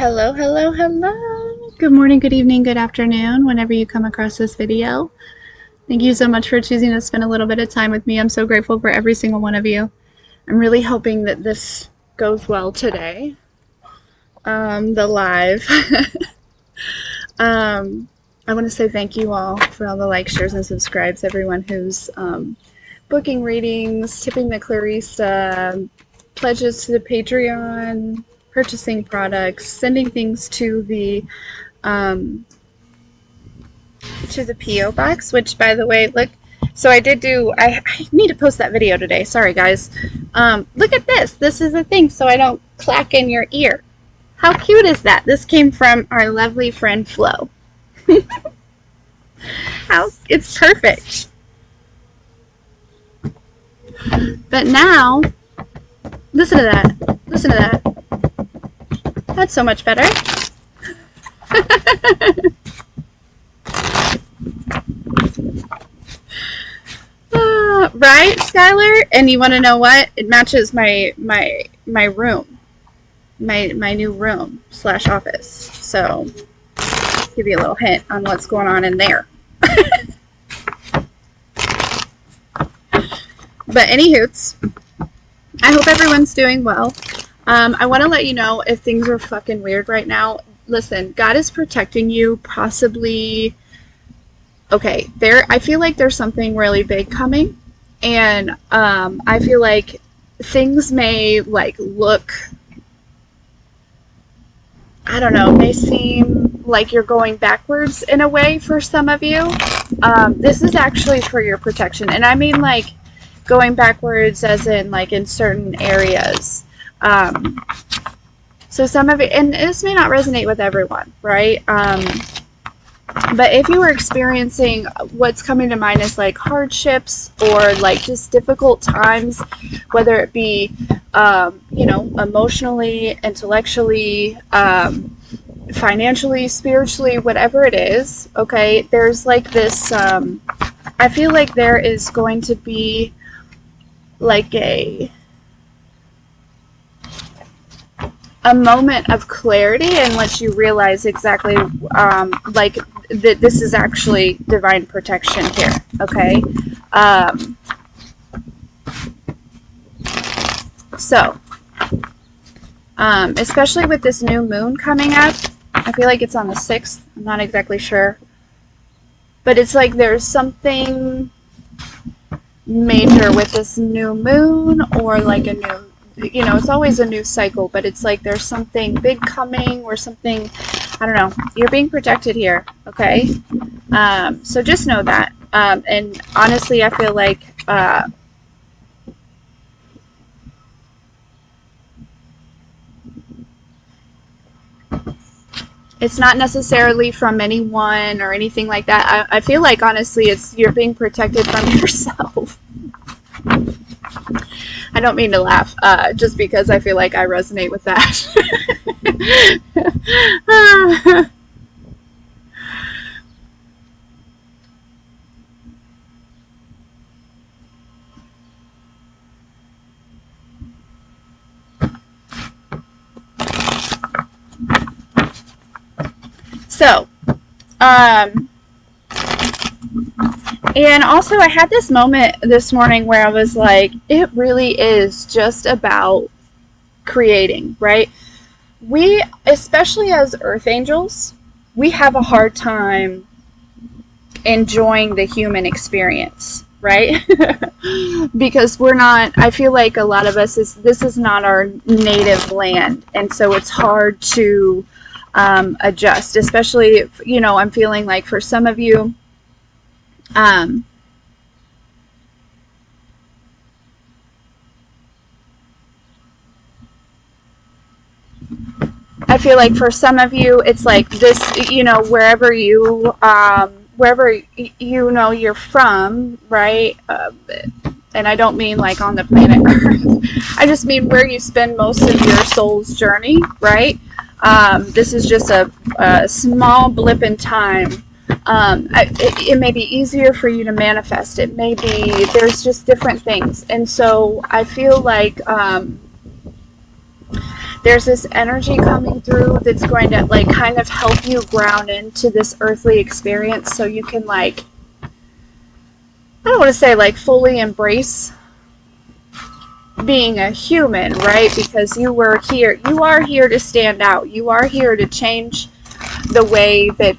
Hello, hello, hello. Good morning, good evening, good afternoon, whenever you come across this video. Thank you so much for choosing to spend a little bit of time with me. I'm so grateful for every single one of you. I'm really hoping that this goes well today. The live. I want to say thank you all for all the likes, shares, and subscribes. Everyone who's booking readings, tipping the Clarissa, pledges to the Patreon, purchasing products, sending things to the P.O. box, which, by the way, look, so I need to post that video today. Sorry, guys. Look at this. This is a thing so I don't clack in your ear. How cute is that? This came from our lovely friend Flo. It's perfect. But now, listen to that. Listen to that. That's so much better. Right, Skylar? And you want to know what? It matches my room. My new room / office. So, give you a little hint on what's going on in there. But anywhoots, I hope everyone's doing well. I want to let you know if things are fucking weird right now. Listen, God is protecting you, possibly. Okay, I feel like there's something really big coming, and I feel like things may look, I don't know, may seem like you're going backwards in a way for some of you. This is actually for your protection, and I mean going backwards as in in certain areas. So some of it, and this may not resonate with everyone, right? But if you were experiencing, what's coming to mind is hardships or just difficult times, whether it be, emotionally, intellectually, financially, spiritually, whatever it is, okay, there's this, I feel like there is going to be a moment of clarity and lets you realize exactly that this is actually divine protection here, okay? So, especially with this new moon coming up, I feel like it's on the 6th, I'm not exactly sure, but it's there's something major with this new moon, or a new, it's always a new cycle, but it's there's something big coming, or something, I don't know, you're being protected here, okay? So just know that, and honestly, I feel like, it's not necessarily from anyone or anything like that. I feel like, honestly, you're being protected from yourself. I don't mean to laugh, just because I feel like I resonate with that. So, and also I had this moment this morning where I was like, it really is just about creating, right? We, especially as earth angels, we have a hard time enjoying the human experience, right? Because we're not, I feel like a lot of us, this is not our native land, and so it's hard to adjust, especially if, I'm feeling like for some of you, I feel like for some of you, it's this, wherever you're from, right? And I don't mean on the planet Earth. I just mean where you spend most of your soul's journey, right? This is just a small blip in time. It may be easier for you to manifest. It may be, there's just different things. And so I feel like There's this energy coming through that's going to like kind of help you ground into this earthly experience so you can like, I don't want to say like fully embrace being a human, right? Because you are here to stand out. You are here to change the way that,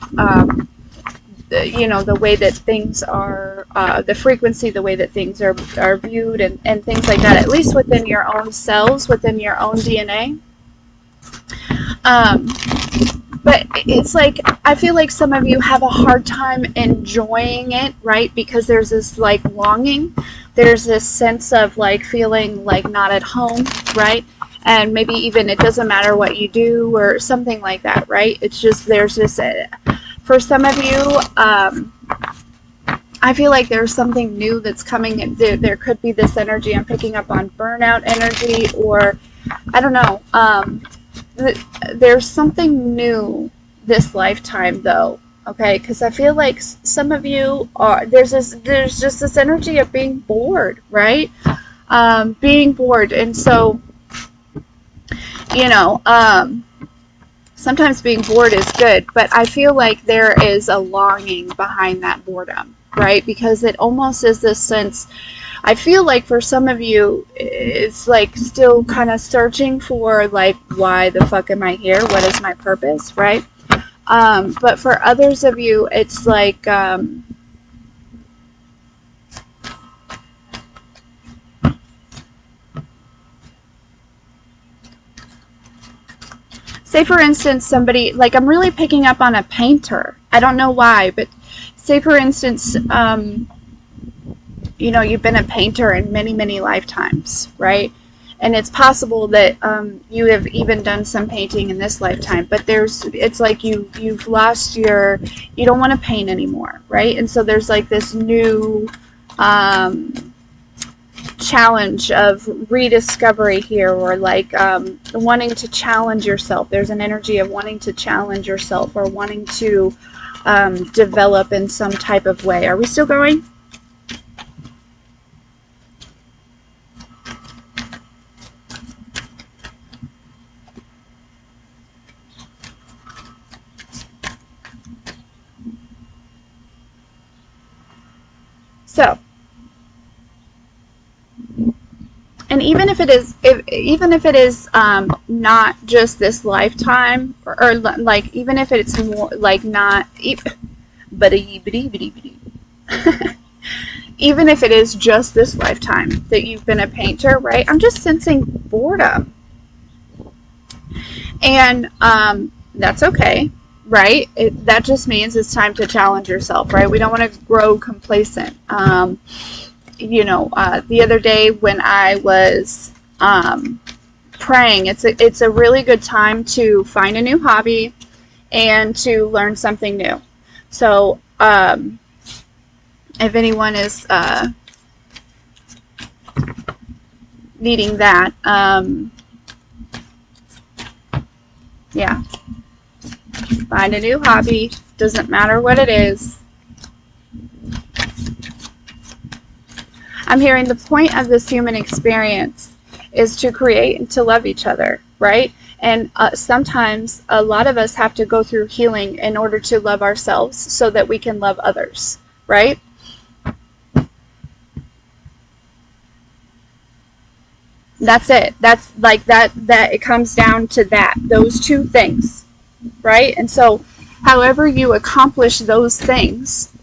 the way that things are, the frequency, the way that things are viewed and things like that, at least within your own cells, within your own DNA. But it's like, I feel like some of you have a hard time enjoying it, right? Because there's this like longing. There's this sense of like feeling like not at home, right? And maybe even it doesn't matter what you do or something like that, right? It's just, there's this, for some of you, I feel like there's something new that's coming in. There could be this energy. I'm picking up on burnout energy, or I don't know. There's something new this lifetime, though. Okay, because I feel like some of you are there's just this energy of being bored, right? Being bored, and so sometimes being bored is good, but I feel like there is a longing behind that boredom, right? Because it almost is this sense. I feel like for some of you, it's like still kind of searching for like, why the fuck am I here? What is my purpose, right? But for others of you, it's like, say for instance, somebody, like I'm really picking up on a painter. I don't know why, but say for instance, you've been a painter in many, many lifetimes, right? And it's possible that you have even done some painting in this lifetime, but it's like you've lost you don't want to paint anymore, right? And so there's like this new challenge of rediscovery here, or like wanting to challenge yourself. There's an energy of wanting to challenge yourself or wanting to develop in some type of way. Are we still going? So, and even if it is not just this lifetime, or like even if it's more like not, but even if it is just this lifetime that you've been a painter, right? I'm just sensing boredom, and that's okay. Right? That just means it's time to challenge yourself, right? We don't want to grow complacent. The other day when I was praying, it's a really good time to find a new hobby and to learn something new. So if anyone is needing that, yeah. Find a new hobby. Doesn't matter what it is. I'm hearing the point of this human experience is to create and to love each other, right? And sometimes a lot of us have to go through healing in order to love ourselves so that we can love others, right? That's it. That's like that it comes down to that. Those two things. Right? And so however you accomplish those things,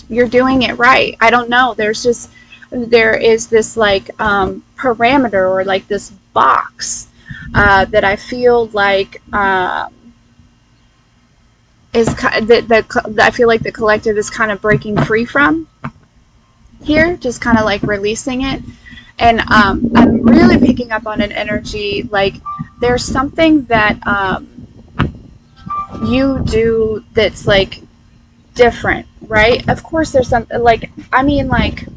you're doing it right. I don't know. There is this like parameter, or like this box that I feel like I feel like the collective is kind of breaking free from here, just kind of like releasing it. And I'm really picking up on an energy like there's something that you do that's like different, right? Of course there's something like, I mean, like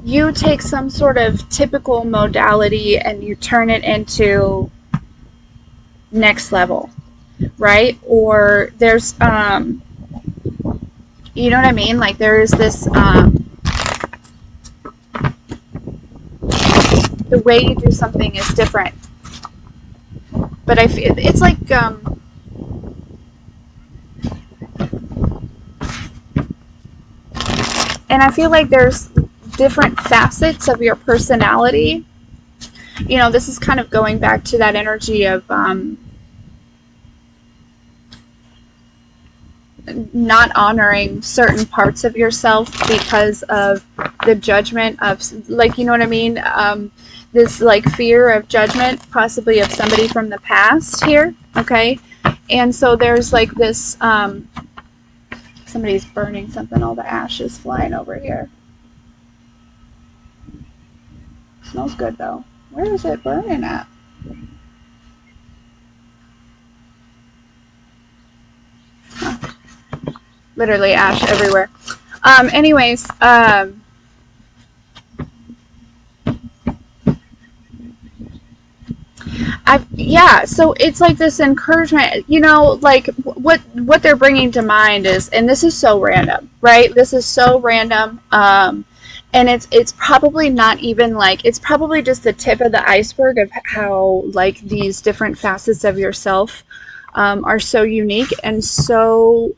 you take some sort of typical modality and you turn it into next level, right? Or there's you know what I mean? Like there is this the way you do something is different. But I feel it's like and I feel like there's different facets of your personality. You know, this is kind of going back to that energy of not honoring certain parts of yourself because of the judgment of, like, you know what I mean? This, like, fear of judgment, possibly of somebody from the past here, okay? And so there's, like, this, somebody's burning something, all the ash is flying over here. Smells good, though. Where is it burning at? Huh. Literally ash everywhere. Anyways, yeah, so it's like this encouragement, you know, like what they're bringing to mind is, and this is so random, right? This is so random, and it's probably not even like, it's probably just the tip of the iceberg of how, like, these different facets of yourself are so unique and so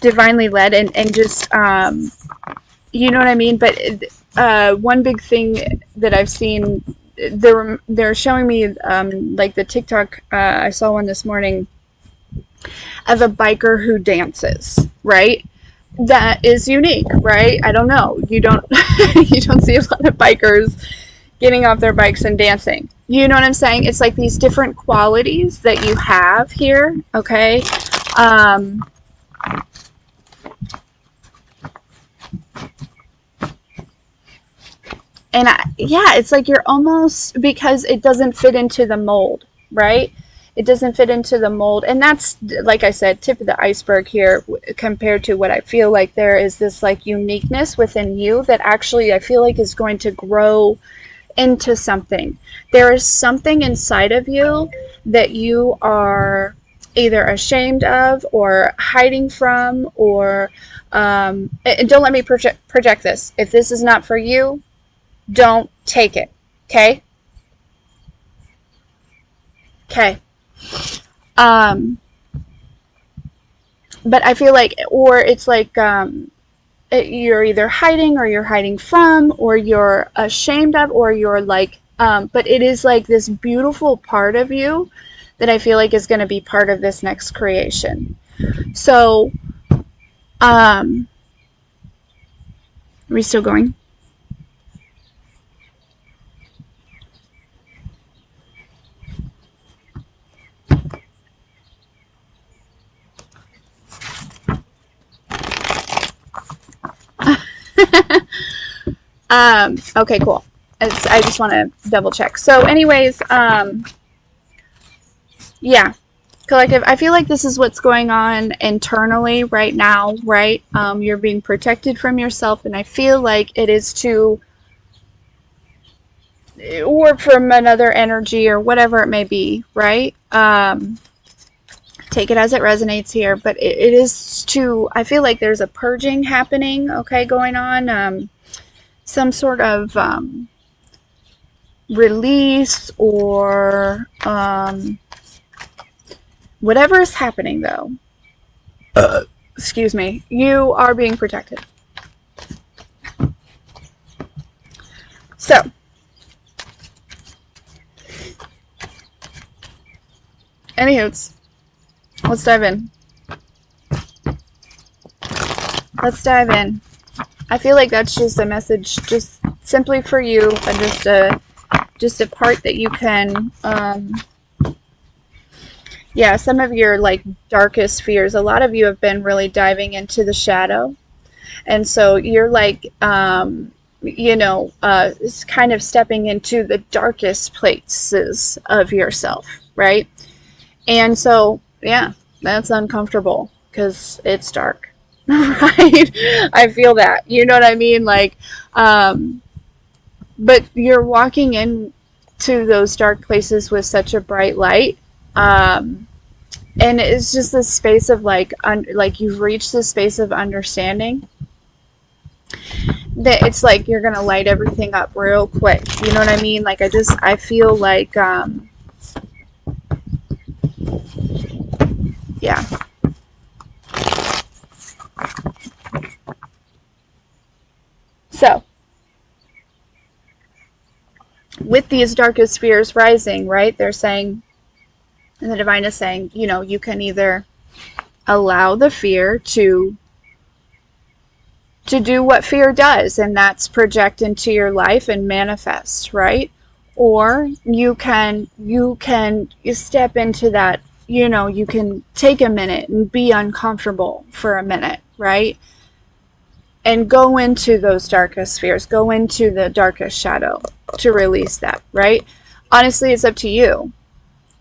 divinely led, and just you know what I mean? But one big thing that I've seen, they're showing me like the TikTok, I saw one this morning of a biker who dances, right? That is unique, right? I don't know. You don't you don't see a lot of bikers getting off their bikes and dancing. You know what I'm saying? It's like these different qualities that you have here, okay? And yeah, it's like you're almost, because it doesn't fit into the mold, right? It doesn't fit into the mold. And that's, like I said, tip of the iceberg here compared to what I feel like there is this, like, uniqueness within you that actually I feel like is going to grow into something. There is something inside of you that you are either ashamed of or hiding from, or and don't let me project this. If this is not for you, don't take it. Okay? Okay. But I feel like, or it's like you're either hiding, or you're hiding from, or you're ashamed of, or you're like, but it is like this beautiful part of you that I feel like is going to be part of this next creation. So, are we still going? Okay, cool. I just want to double check. So anyways, yeah, collective, I feel like this is what's going on internally right now, right? You're being protected from yourself, and I feel like it is to work from another energy or whatever it may be, right? Take it as it resonates here, but it is to, I feel like there's a purging happening, okay, going on, some sort of release, or whatever is happening, though. Excuse me. You are being protected. So, anywho, let's dive in. Let's dive in. I feel like that's just a message, just simply for you, and just a part that you can, yeah, some of your, like, darkest fears. A lot of you have been really diving into the shadow, and so you're like, you know, kind of stepping into the darkest places of yourself, right? And so, yeah, that's uncomfortable because it's dark. Right? I feel that. You know what I mean? Like, but you're walking into those dark places with such a bright light. And it's just this space of, like, like you've reached this space of understanding. that it's like you're gonna light everything up real quick. You know what I mean? Like I feel like yeah. So with these darkest spheres rising, right? They're saying, and the divine is saying, you know, you can either allow the fear to do what fear does, and that's project into your life and manifest, right? Or you step into that, you know, you can take a minute and be uncomfortable for a minute, right? And go into those darkest spheres, go into the darkest shadow to release that, right? Honestly, it's up to you.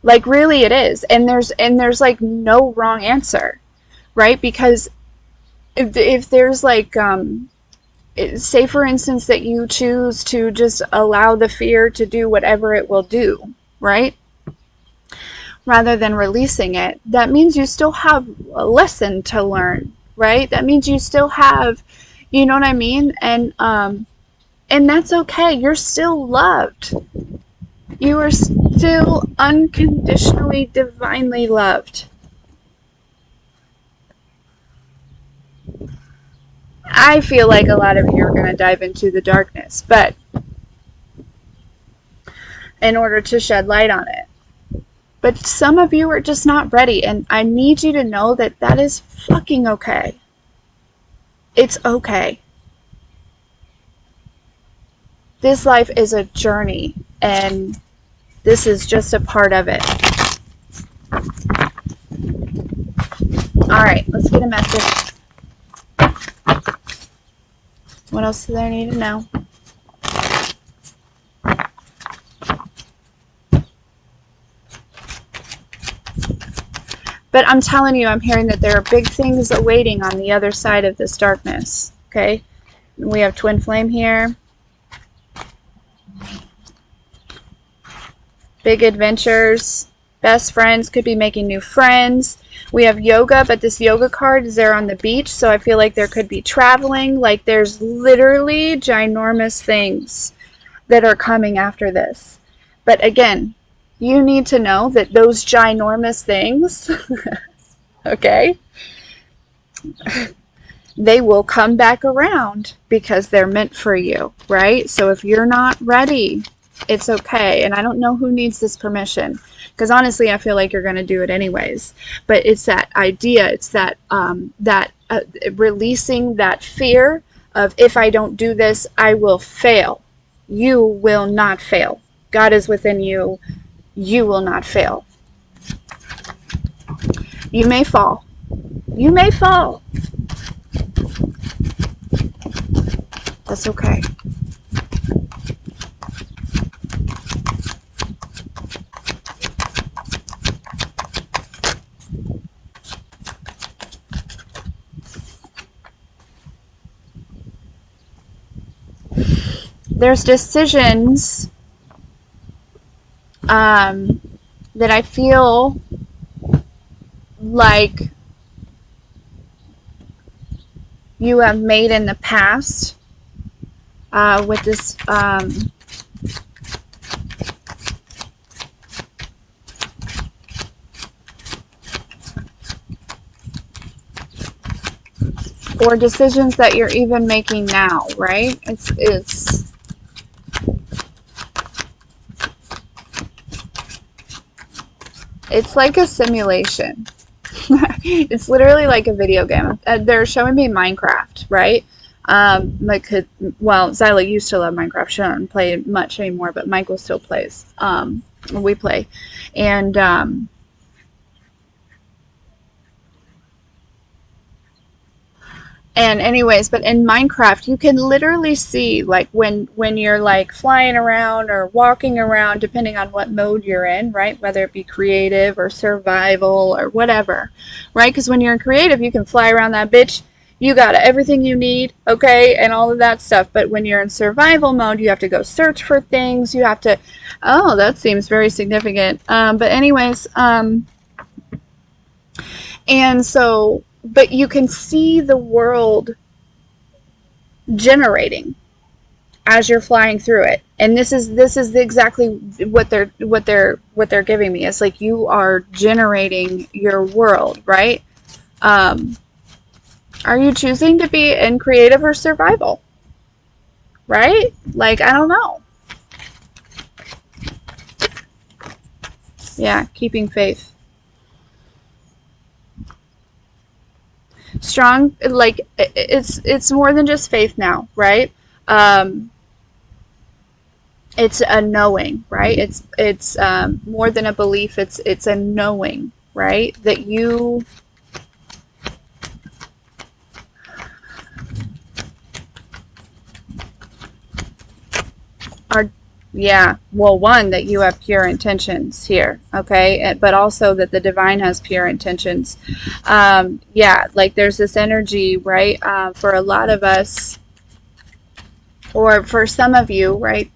Like really it is. And there's like no wrong answer, right? Because if there's like say for instance that you choose to just allow the fear to do whatever it will do, right? Rather than releasing it, that means you still have a lesson to learn, right? That means you still have, you know what I mean? And that's okay. You're still loved. You are still unconditionally, divinely loved. I feel like a lot of you are going to dive into the darkness, but in order to shed light on it. But some of you are just not ready, and I need you to know that that is fucking okay. It's okay. This life is a journey, and this is just a part of it. Alright, let's get a message. What else do I need to know? But I'm telling you, I'm hearing that there are big things awaiting on the other side of this darkness. Okay? We have twin flame here. Big adventures. Best friends, could be making new friends. We have yoga, but this yoga card is there on the beach, so I feel like there could be traveling. Like there's literally ginormous things that are coming after this. But again, you need to know that those ginormous things, okay, they will come back around because they're meant for you, right? So if you're not ready, it's okay. And I don't know who needs this permission, because honestly, I feel like you're going to do it anyways. But it's that idea, it's that releasing that fear of, if I don't do this, I will fail. You will not fail. God is within you. You will not fail. You may fall. You may fall. That's okay. There's decisions that I feel like you have made in the past with this or decisions that you're even making now, right? It's like a simulation. It's literally like a video game. They're showing me Minecraft, right? Zyla used to love Minecraft. She doesn't play much anymore, but Michael still plays. We play. And anyways, but in Minecraft, you can literally see, like, when you're like flying around or walking around, depending on what mode you're in, right? Whether it be creative or survival or whatever, right? Because when you're in creative, you can fly around that bitch. You got everything you need, okay, and all of that stuff. But when you're in survival mode, you have to go search for things. You have to, oh, that seems very significant. But anyways, and so, but you can see the world generating as you're flying through it. And this is exactly what they're giving me. It's like you are generating your world, right? Are you choosing to be in creative or survival? Right? Like, I don't know. Yeah, keeping faith. Strong, like it's more than just faith now, right? Um, it's a knowing, right? It's more than a belief. It's a knowing, right? That you are, yeah, well, one, that you have pure intentions here, okay, but also that the divine has pure intentions. Yeah, like there's this energy, right, for a lot of us, or for some of you, right,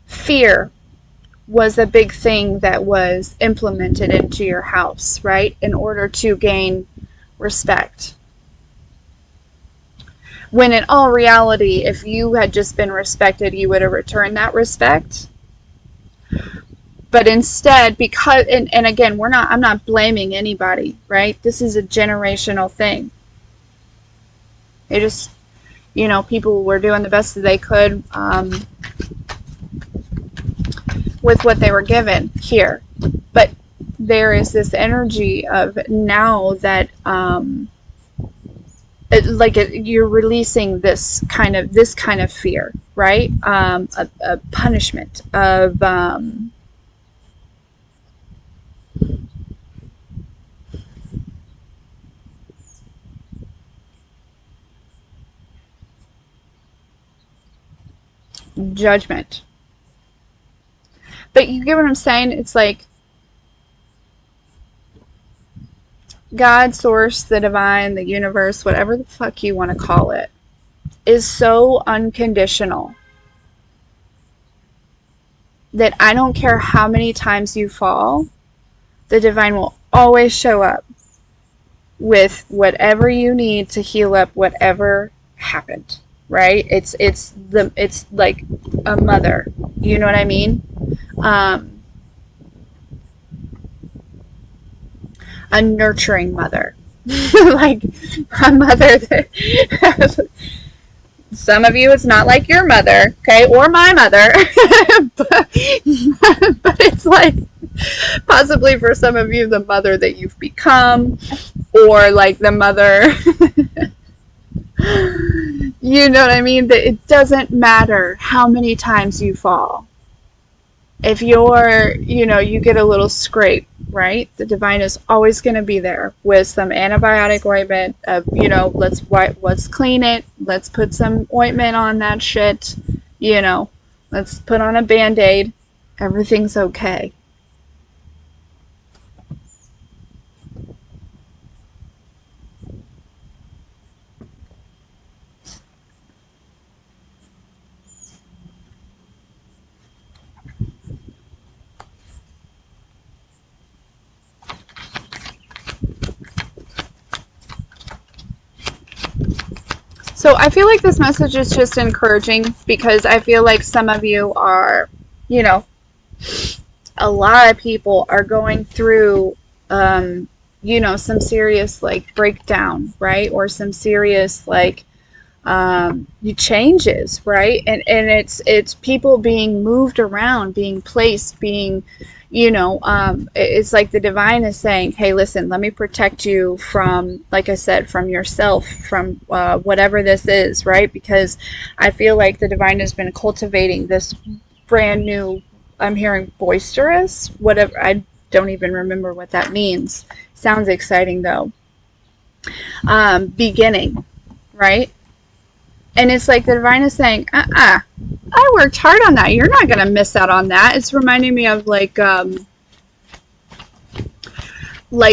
fear was a big thing that was implemented into your house, right, in order to gain respect. When in all reality, if you had just been respected, you would have returned that respect. But instead, because, and again, I'm not blaming anybody, right? This is a generational thing. They just, people were doing the best that they could with what they were given here. But there is this energy of now that, you're releasing this kind of fear, right? A punishment of, judgment. But you get what I'm saying? It's like God, source, the divine, the universe, whatever the fuck you want to call it, is so unconditional that I don't care how many times you fall, the divine will always show up with whatever you need to heal up whatever happened, right? It's like a mother. You know what I mean? A nurturing mother. Like a mother that some of you, it's not like your mother, okay, or my mother, but it's like possibly for some of you the mother that you've become, or like the mother, you know what I mean? That it doesn't matter how many times you fall. If you get a little scrape, right? The divine is always going to be there with some antibiotic ointment of, let's clean it. Let's put some ointment on that shit. Let's put on a Band-Aid. Everything's okay. So I feel like this message is just encouraging because I feel like some of you are, a lot of people are going through, some serious like breakdown, right? Or some serious like changes, right? And it's people being moved around, being placed, being, it's like the divine is saying, hey, listen, let me protect you from, like I said, from yourself, from whatever this is, right? Because I feel like the divine has been cultivating this brand new, I'm hearing boisterous, whatever, I don't even remember what that means. Sounds exciting though. Beginning, right? And it's like the divine is saying, I worked hard on that. You're not going to miss out on that. It's reminding me of like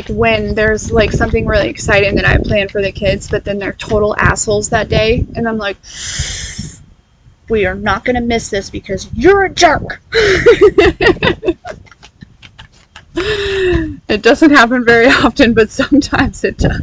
when there's like something really exciting that I planned for the kids, but then they're total assholes that day. And I'm like, we are not going to miss this because you're a jerk. It doesn't happen very often, but sometimes it does.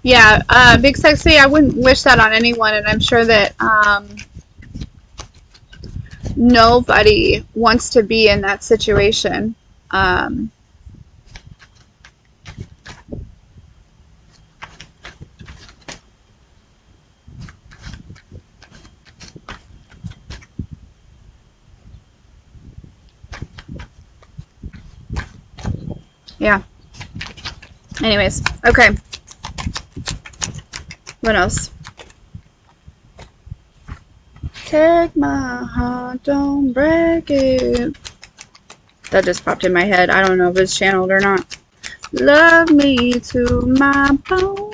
Yeah, Big Sexy, I wouldn't wish that on anyone, and I'm sure that nobody wants to be in that situation. Um, yeah. Anyways, okay. What else? Take my heart, don't break it. That just popped in my head. I don't know if it's channeled or not. Love me to my bones.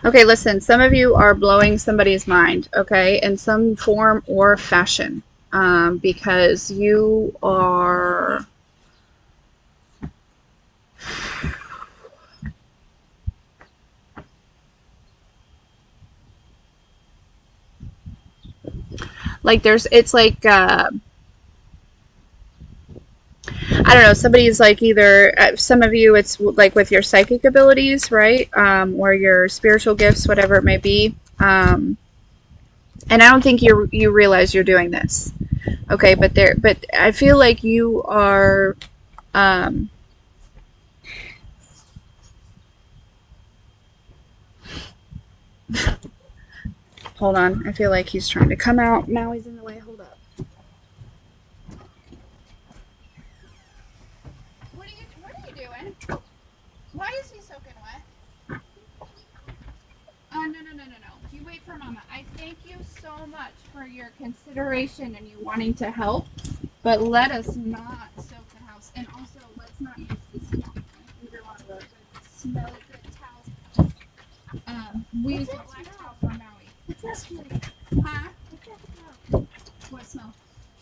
Okay, listen, some of you are blowing somebody's mind, okay, in some form or fashion, because you are, like, it's like, I don't know, somebody's like either, some of you, it's like with your psychic abilities, right, or your spiritual gifts, whatever it may be, and I don't think you realize you're doing this, okay, but I feel like you are, um, hold on, I feel like he's trying to come out. Now he's in the way. Hold up. What are you doing? Why is he soaking wet? No. You wait for Mama. I thank you so much for your consideration and you wanting to help, but let us not soak the house. And also, let's not use this towel. Either one of those. Smelly good towels. We use a black towel for Maui. What's that smell? Huh? What's that smell? What smell?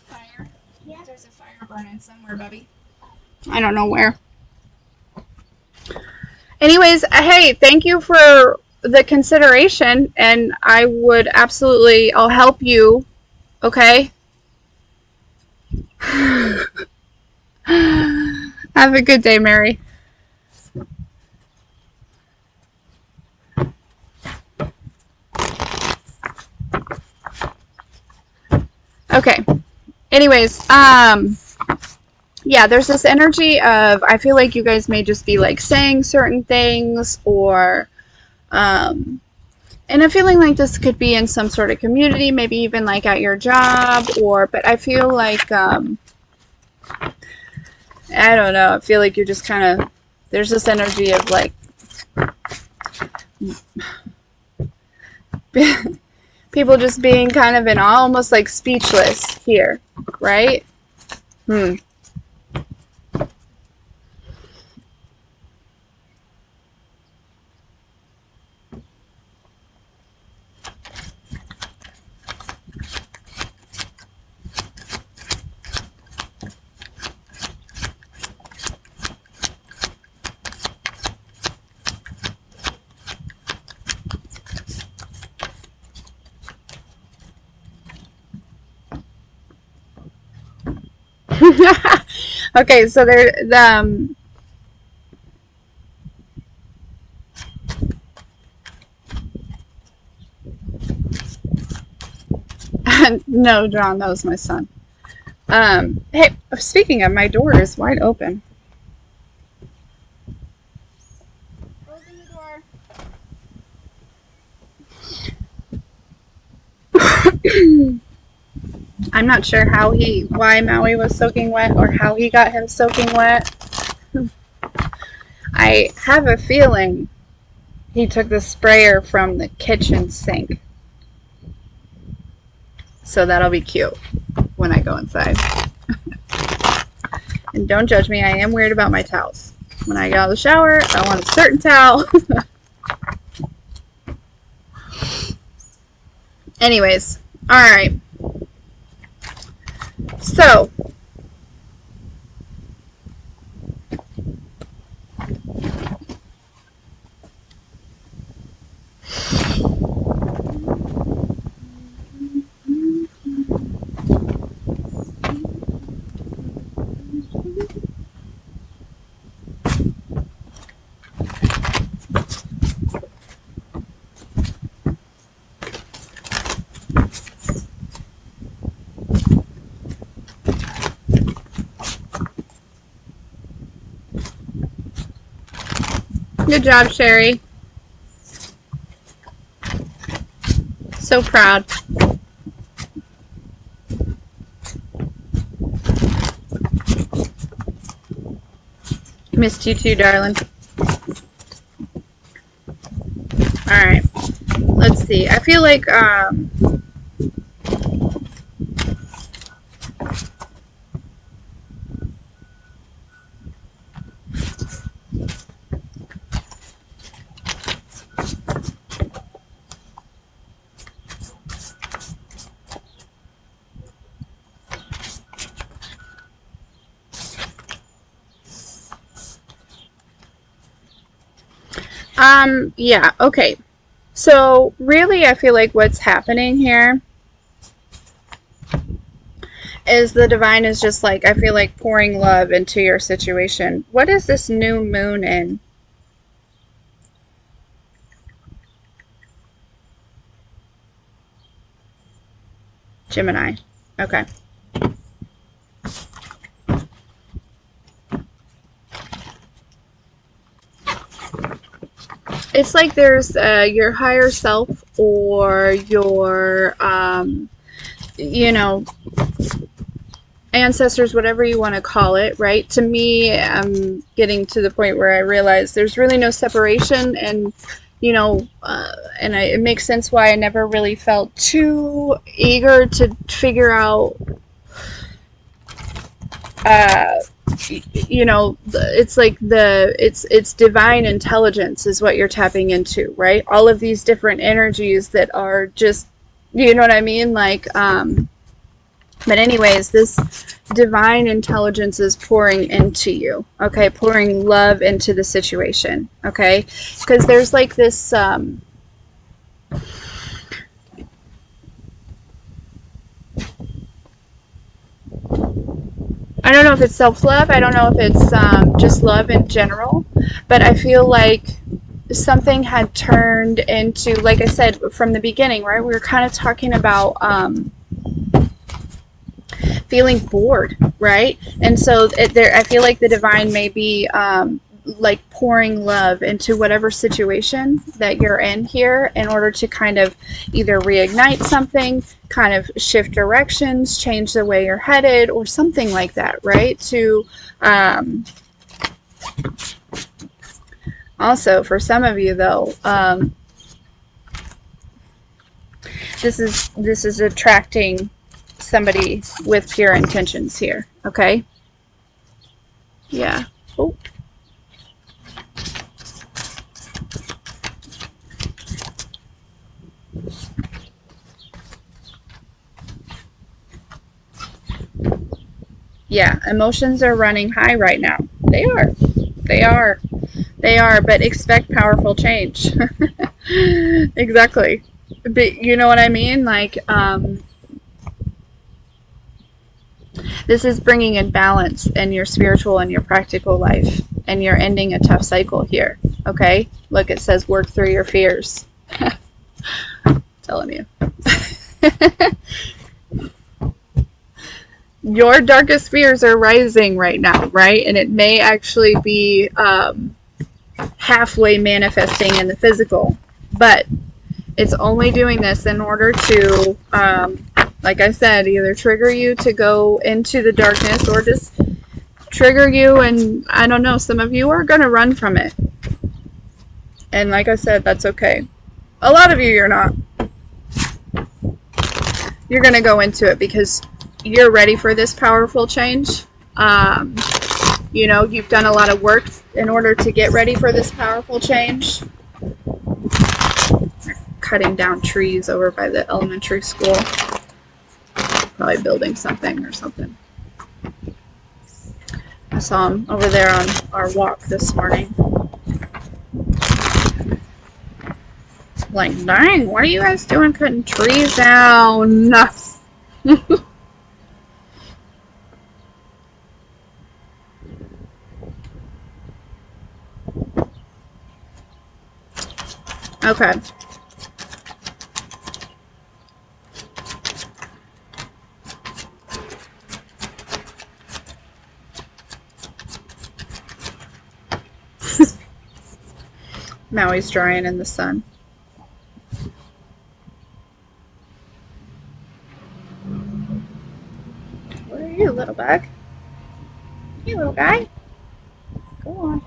Fire? Yeah. There's a fire burning somewhere, Bubby. I don't know where. Anyways, hey, thank you for the consideration, and I would absolutely, I'll help you, okay? Have a good day, Mary. Okay. Anyways, yeah, there's this energy of, I feel like you guys may just be like saying certain things, or and I'm feeling like this could be in some sort of community, maybe even like at your job, but I feel like I don't know, I feel like you're just kind of, there's this energy of like people just being kind of in almost like speechless here, right? Okay, so there, no, John, that was my son. Hey, speaking of, my door is wide open. Open the door. I'm not sure why Maui was soaking wet or how he got him soaking wet. I have a feeling he took the sprayer from the kitchen sink. So that'll be cute when I go inside. And don't judge me, I am weird about my towels. When I get out of the shower, I want a certain towel. Anyways, alright. So, Good job, Sherry. So proud. Missed you too, darling. Alright. Let's see. I feel like, yeah, okay. So, really, I feel like what's happening here is the divine is just like, I feel like pouring love into your situation. What is this new moon in? Gemini. Okay. It's like there's your higher self or your, you know, ancestors, whatever you want to call it, right? To me, I'm getting to the point where I realize there's really no separation, and you know, it makes sense why I never really felt too eager to figure out, uh, you know, it's like it's divine intelligence is what you're tapping into, right? All of these different energies that are just, you know what I mean, like, but anyways, this divine intelligence is pouring into you, okay? Pouring love into the situation, okay? Because there's like this, I don't know if it's self-love, I don't know if it's just love in general, but I feel like something had turned into, like I said from the beginning, right? We were kind of talking about feeling bored, right? And so I feel like the divine may be like pouring love into whatever situation that you're in here in order to kind of either reignite something, kind of shift directions, change the way you're headed, or something like that, right? To also, for some of you though, this is attracting somebody with pure intentions here, okay? Yeah. Oh. Yeah, emotions are running high right now. They are. They are. They are, but expect powerful change. Exactly. But you know what I mean? Like, this is bringing in balance in your spiritual and your practical life, and you're ending a tough cycle here, okay? Look, it says work through your fears. Telling you. Your darkest fears are rising right now, right? And it may actually be halfway manifesting in the physical, but it's only doing this in order to, like I said, either trigger you to go into the darkness or just trigger you, and I don't know, some of you are going to run from it. And like I said, that's okay. A lot of you, you're not. You're going to go into it because you're ready for this powerful change. You know, you've done a lot of work in order to get ready for this powerful change. They're cutting down trees over by the elementary school. Probably building something or something. I saw him over there on our walk this morning. Like, dang, what are you guys doing cutting trees down? Okay. Maui's drying in the sun. Where are you, little bug? Hey, little guy. Go on.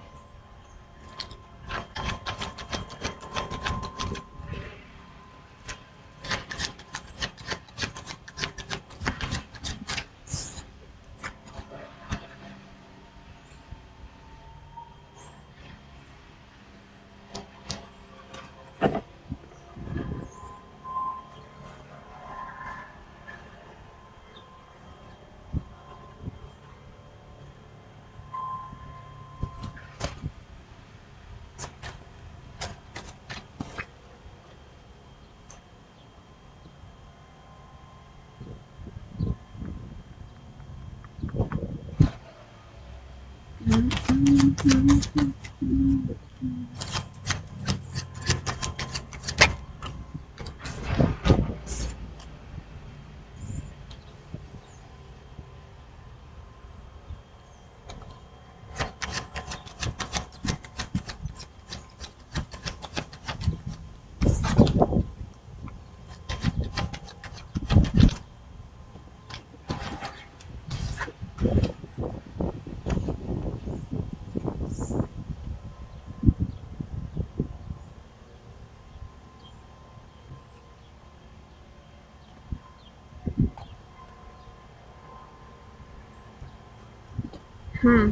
Hmm.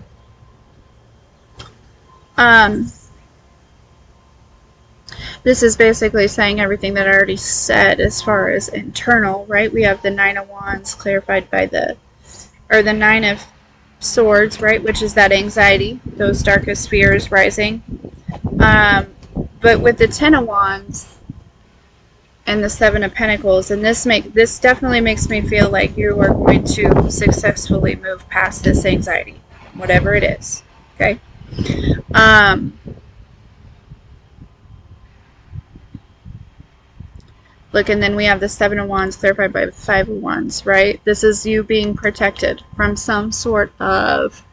Um, this is basically saying everything that I already said as far as internal, right? We have the Nine of Wands clarified by the Nine of Swords, right? Which is that anxiety, those darkest fears rising. But with the Ten of Wands and the Seven of Pentacles, and this definitely makes me feel like you are going to successfully move past this anxiety, whatever it is. Okay. Look, and then we have the Seven of Wands clarified by the Five of Wands, right? This is you being protected from some sort of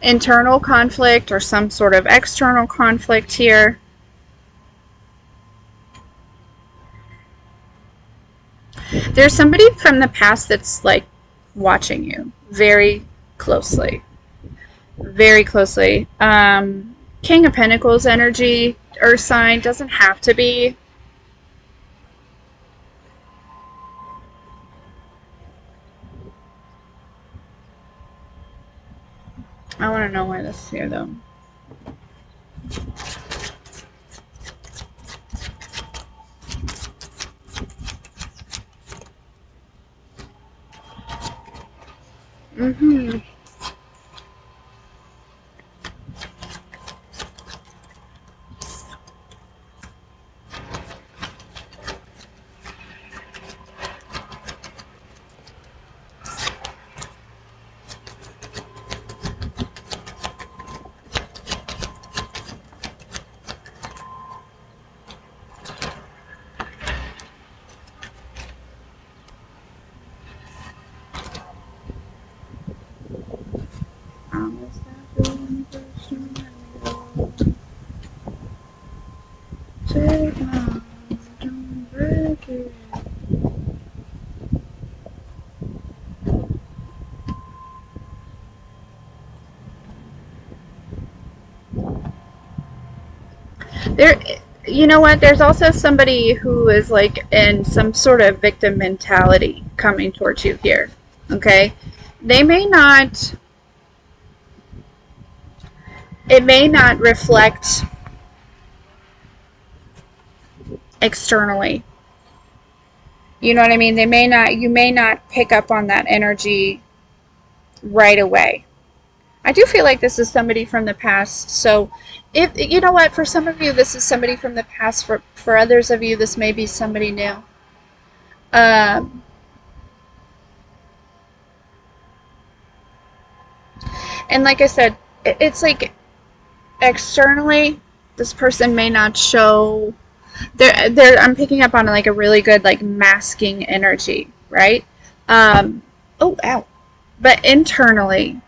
internal conflict or some sort of external conflict here. There's somebody from the past that's like watching you very closely. Very closely. King of Pentacles energy, Earth sign, doesn't have to be. I want to know why this is here though. Mm-hmm. There, you know what? There's also somebody who is like in some sort of victim mentality coming towards you here. Okay, they may not. It may not reflect externally. You know what I mean? They may not. You may not pick up on that energy right away. I do feel like this is somebody from the past. So, if you know what, for some of you, this is somebody from the past. For others of you, this may be somebody new. Um, and like I said, it's like externally, this person may not show. I'm picking up on like a really good like masking energy, right? Oh, ow. But internally,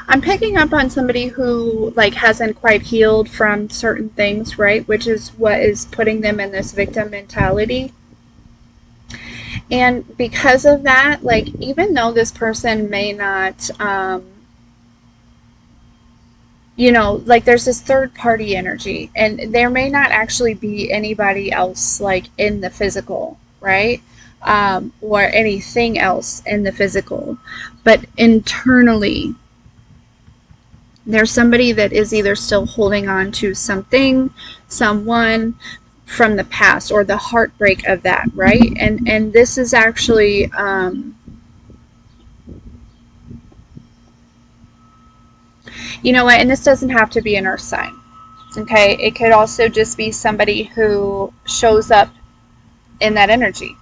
I'm picking up on somebody who like hasn't quite healed from certain things, right? Which is what is putting them in this victim mentality. And because of that, like even though this person may not like there's this third party energy and there may not actually be anybody else like in the physical, right? Or anything else in the physical, but internally there's somebody that is either still holding on to something, someone from the past or the heartbreak of that, right? And this is actually you know what, and this doesn't have to be an earth sign. Okay, it could also just be somebody who shows up in that energy,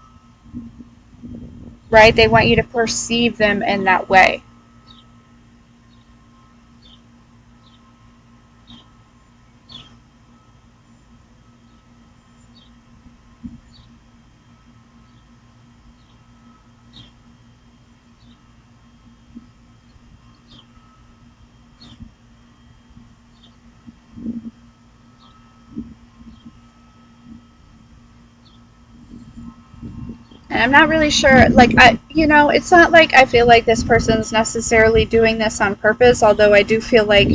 right? They want you to perceive them in that way. And I'm not really sure, like, it's not like I feel like this person's necessarily doing this on purpose, although I do feel like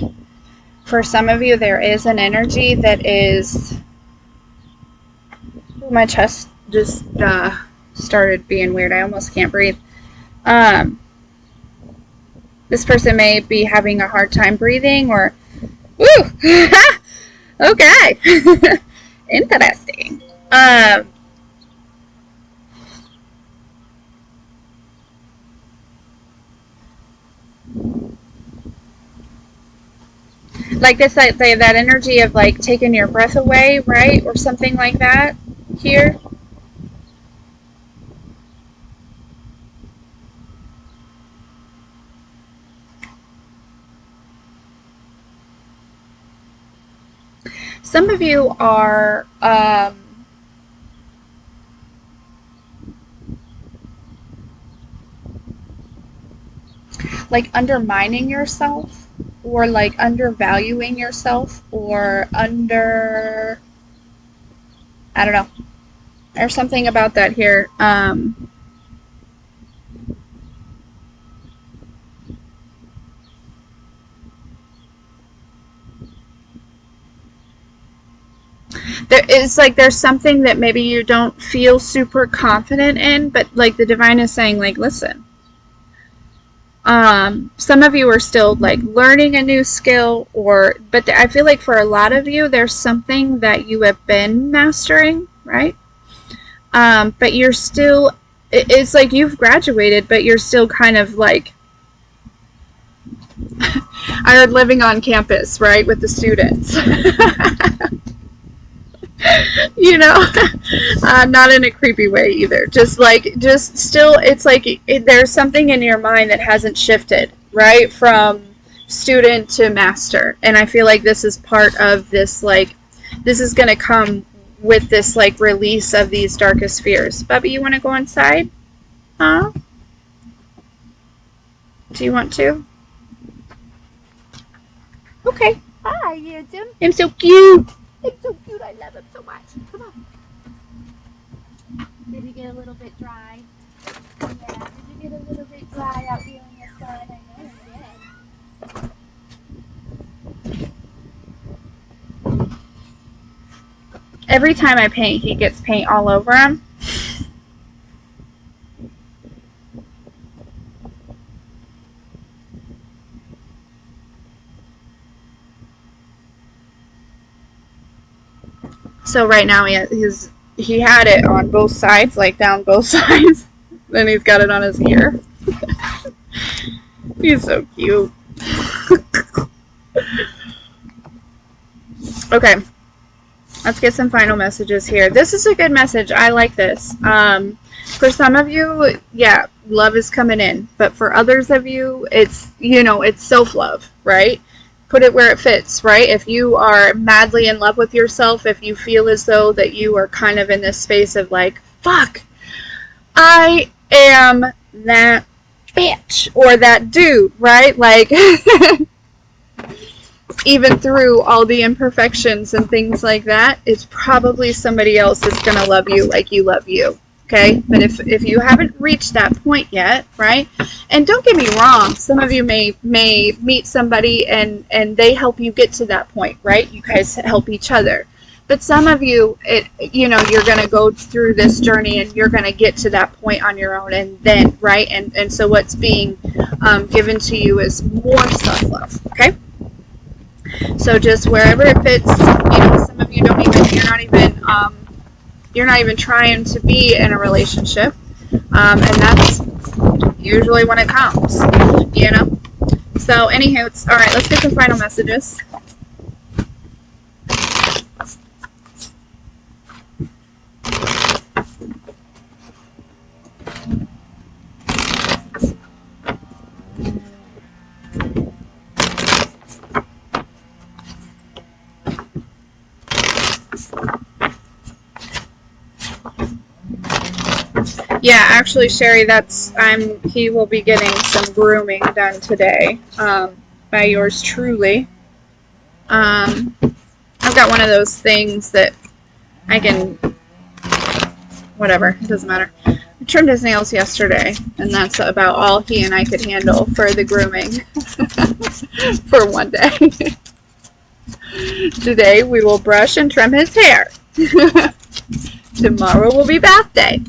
for some of you there is an energy that is. My chest just started being weird. I almost can't breathe. Um, this person may be having a hard time breathing or. Woo! Okay. Interesting. Like this, like that energy of like taking your breath away, right, or something like that. Here, some of you are like undermining yourself, or like undervaluing yourself, or I don't know. There's something about that here. There is like there's something that maybe you don't feel super confident in, but like the divine is saying, like, listen. Some of you are still like learning a new skill, but I feel like for a lot of you, there's something that you have been mastering, right? But you're still, it's like you've graduated, but you're still kind of like, I heard living on campus, right, with the students. Not in a creepy way either. Just still, it's like there's something in your mind that hasn't shifted, right, from student to master. And I feel like this is part of this, like, this is going to come with this, like, release of these darkest fears. Bubby, you want to go inside? Huh? Do you want to? Okay. Hi, Jim. I'm so cute. I'm so cute. I love him so much. Come on. Did you get a little bit dry? Yeah. Did you get a little bit dry out here in the sun? I know you did. Every time I paint, he gets paint all over him. So right now he had it on both sides, like down both sides. Then he's got it on his ear. He's so cute. Okay, let's get some final messages here. This is a good message. I like this. For some of you, yeah, love is coming in. But for others of you, it's, it's self-love, right? Put it where it fits, right? If you are madly in love with yourself, if you feel as though that you are kind of in this space of like, fuck, I am that bitch or that dude, right? Like, even through all the imperfections and things like that, it's probably somebody else that's going to love you like you love you. Okay? But if you haven't reached that point yet, right? And don't get me wrong, some of you may meet somebody and they help you get to that point, right? You guys help each other. But some of you, you're going to go through this journey and you're going to get to that point on your own, and then, right? And so what's being given to you is more self-love, okay? So just wherever it fits, some of you you're not even trying to be in a relationship, and that's usually when it comes, So anywho, all right, let's get some final messages. Yeah, actually, Sherry, he will be getting some grooming done today, by yours truly. I've got one of those things that I can, whatever, it doesn't matter. I trimmed his nails yesterday, and that's about all he and I could handle for the grooming for one day. Today we will brush and trim his hair. Tomorrow will be bath day.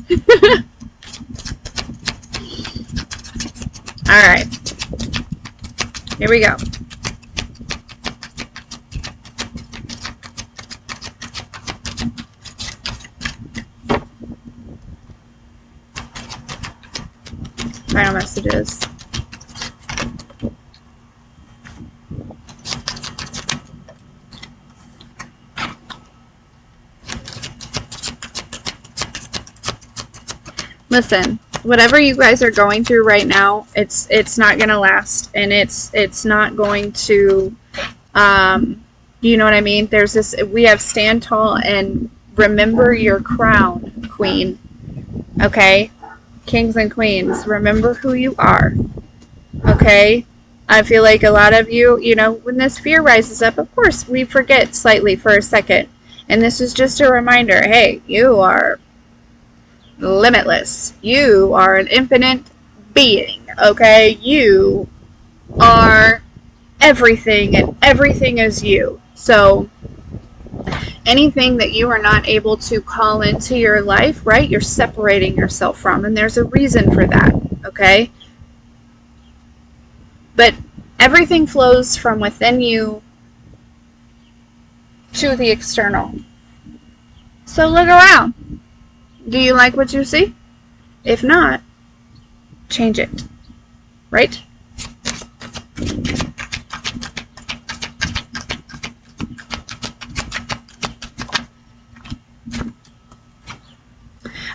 Alright. Here we go. Final messages. Listen, whatever you guys are going through right now, it's not gonna last, and it's not going to, you know what I mean? There's this. We have stand tall and remember your crown, queen. Okay, kings and queens, remember who you are. Okay, I feel like a lot of you, when this fear rises up, of course we forget slightly for a second, and this is just a reminder. Hey, you are limitless. You are an infinite being, okay? You are everything, and everything is you. So anything that you are not able to call into your life, right, you're separating yourself from, and there's a reason for that, okay? But everything flows from within you to the external. So look around. Do you like what you see? If not, change it. Right?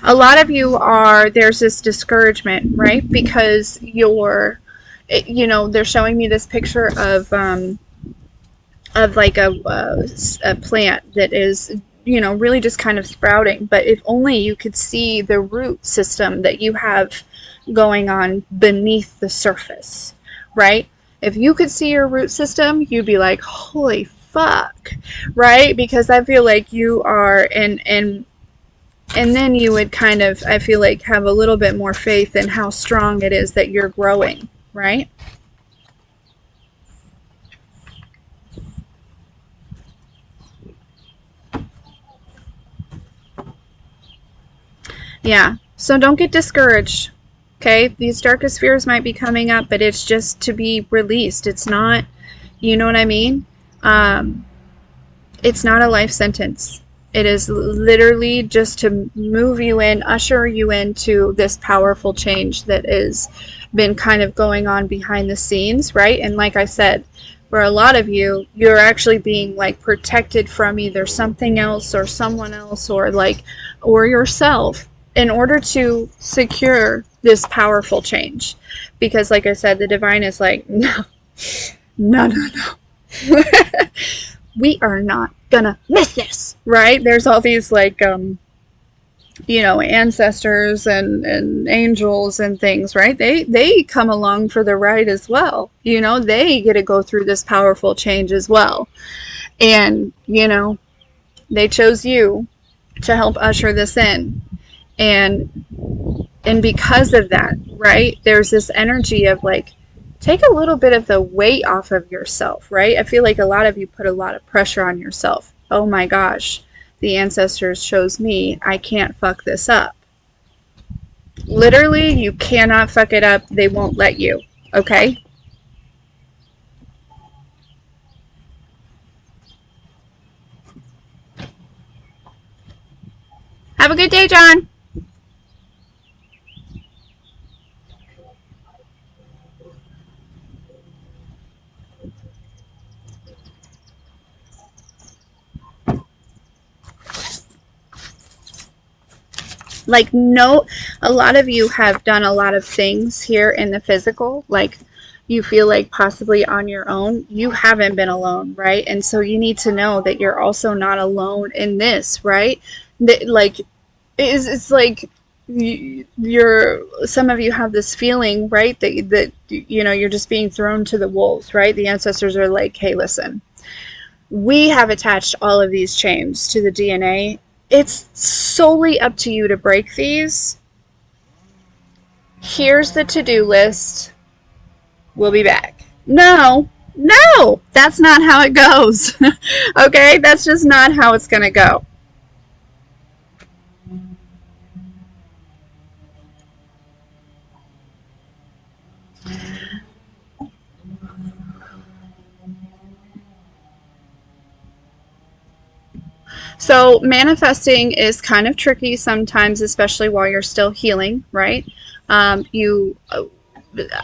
A lot of you there's this discouragement, right? Because they're showing me this picture of like a plant that is really just kind of sprouting. But if only you could see the root system that you have going on beneath the surface, right? If you could see your root system, you'd be like, holy fuck, right? Because I feel like you are, and then you would kind of, I feel like, have a little bit more faith in how strong it is that you're growing, right? Yeah, so don't get discouraged, okay? These darkest fears might be coming up, but it's just to be released. It's not, you know what I mean? It's not a life sentence. It is literally just to move you in, usher you into this powerful change that has been kind of going on behind the scenes, right? And like I said, for a lot of you, you're actually being like protected from either something else or someone else or like, or yourself in order to secure this powerful change. Because like I said, the divine is like, no, no, no, no. We are not gonna miss this, right? There's all these like ancestors and angels and things, right? They come along for the ride as well. They get to go through this powerful change as well. And they chose you to help usher this in. And because of that, right, there's this energy of like, take a little bit of the weight off of yourself, right? I feel like a lot of you put a lot of pressure on yourself. Oh my gosh, the ancestors chose me. I can't fuck this up. Literally, you cannot fuck it up. They won't let you. Okay? Have a good day, John. Like, no, a lot of you have done a lot of things here in the physical. Like, you feel like possibly on your own. You haven't been alone, right? And so you need to know that you're also not alone in this, right? That, like, it's like you're some of you have this feeling, right, that you're just being thrown to the wolves, right? The ancestors are like, hey, listen, we have attached all of these chains to the DNA. It's solely up to you to break these. Here's the to-do list. We'll be back. No, no, that's not how it goes. Okay, that's just not how it's gonna go. So manifesting is kind of tricky sometimes, especially while you're still healing, right? You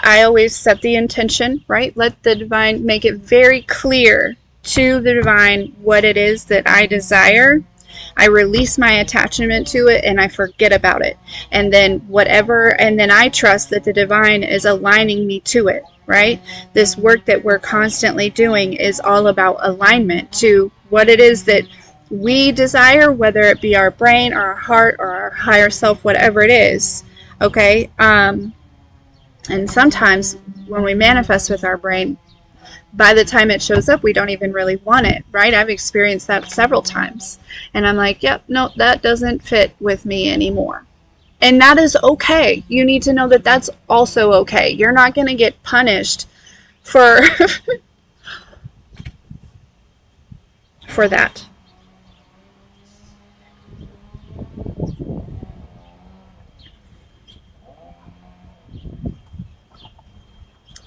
I always set the intention, right? Let the divine make it very clear to the divine what it is that I desire. I release my attachment to it and I forget about it. And then and then I trust that the divine is aligning me to it, right? This work that we're constantly doing is all about alignment to what it is that we desire, whether it be our brain or our heart or our higher self, whatever it is. Okay? And sometimes when we manifest with our brain, by the time it shows up, we don't even really want it, right? I've experienced that several times. And I'm like, yep, no, that doesn't fit with me anymore. And that is okay. You need to know that that's also okay. You're not going to get punished for for that.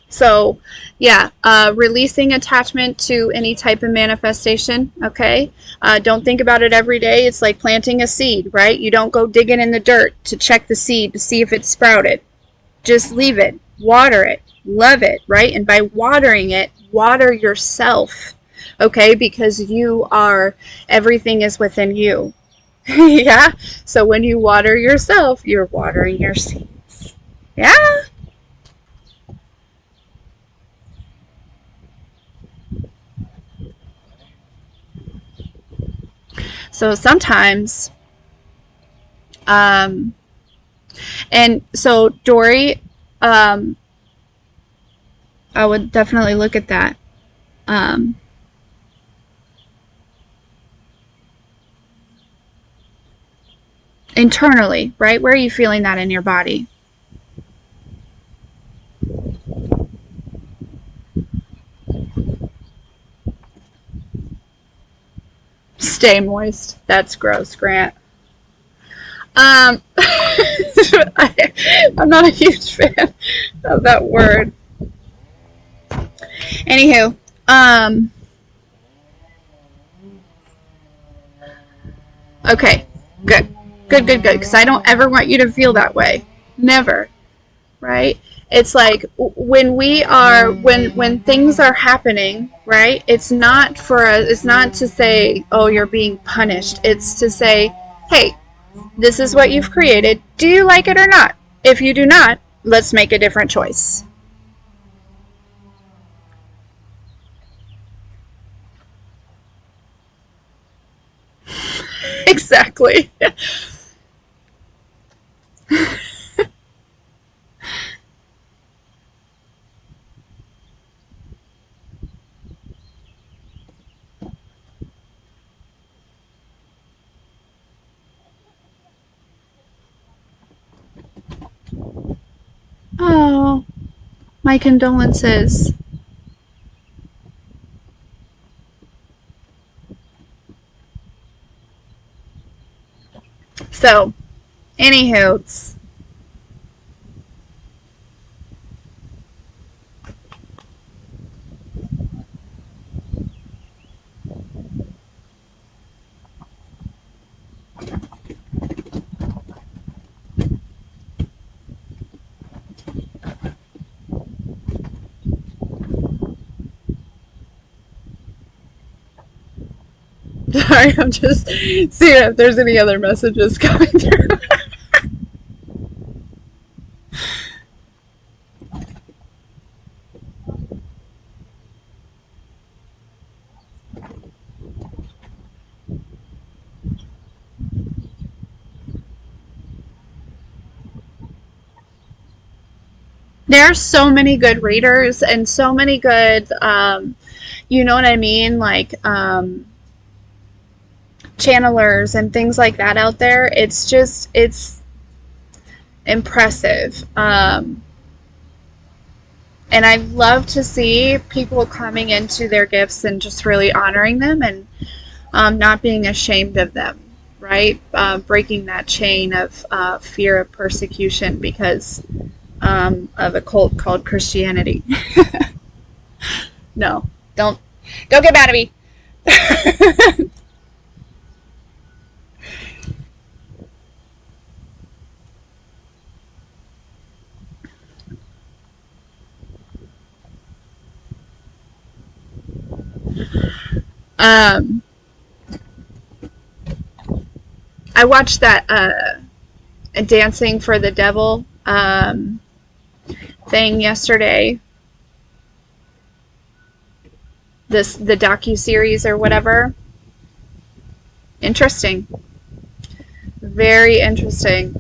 So, yeah, releasing attachment to any type of manifestation, okay? Don't think about it every day. It's like planting a seed, right? You don't go digging in the dirt to check the seed to see if it's sprouted. Just leave it, water it, love it, right? And by watering it, water yourself, okay? Because everything is within you. Yeah? So when you water yourself, you're watering your seeds. Yeah? So sometimes, um, and so Dory, um, I would definitely look at that. Um, Internally, right? Where are you feeling that in your body? Stay moist. That's gross, Grant. I'm not a huge fan of that word. Anywho, Okay, good. Good, good, good. Because I don't ever want you to feel that way. Never. Right? It's like when we are when things are happening, right? It's not to say, "Oh, you're being punished." It's to say, "Hey, this is what you've created. Do you like it or not? If you do not, let's make a different choice." Exactly. Oh, my condolences. So, anywho, sorry, I'm just seeing if there's any other messages coming through. There are so many good readers and so many good, you know what I mean, like channelers and things like that out there. It's impressive. And I love to see people coming into their gifts and just really honoring them and not being ashamed of them, right? Breaking that chain of fear of persecution because of a cult called Christianity. No, don't don't get mad at me. um, I watched that Dancing for the Devil thing yesterday. The docu series or whatever. Interesting, very interesting.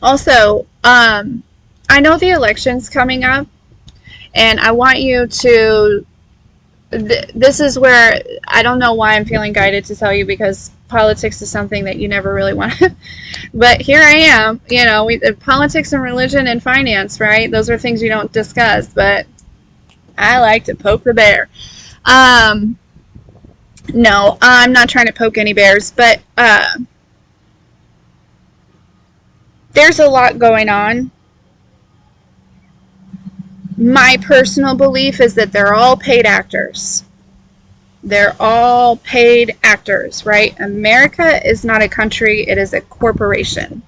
Also, I know the election's coming up, and I want you to. This is where I don't know why I'm feeling guided to tell you because politics is something that you never really want to. But here I am, you know, politics and religion and finance, right? Those are things you don't discuss, but I like to poke the bear. Um, no, I'm not trying to poke any bears, but there's a lot going on. My personal belief is that they're all paid actors. They're all paid actors, right? America is not a country, it is a corporation.